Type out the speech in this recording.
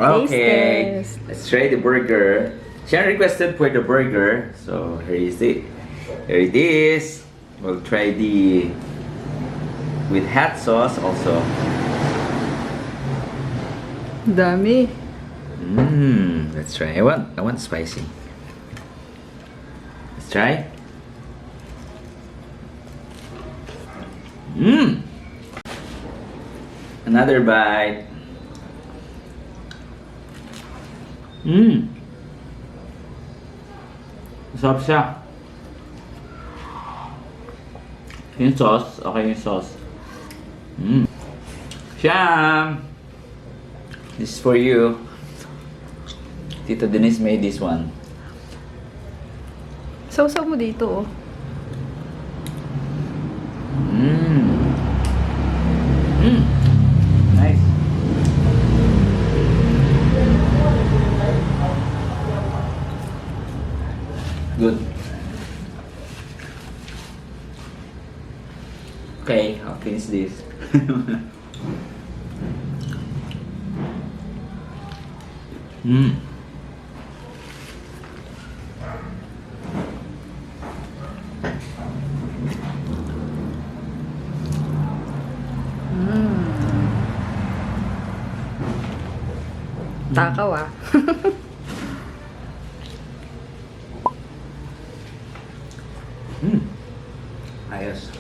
Okay, test. let's try the burger. Sharon requested for the burger, so here is it. Here it is. We'll try the with hot sauce also. Dami. Let's try. I want spicy. Let's try. Another bite. Masarap siya. Yung sauce, okay yung sauce. Sham! This is for you. Tito Denise made this one. Sausaw mo dito, oh. Nice. Good. Okay, I'll finish this. Takaw, ah. Ayos.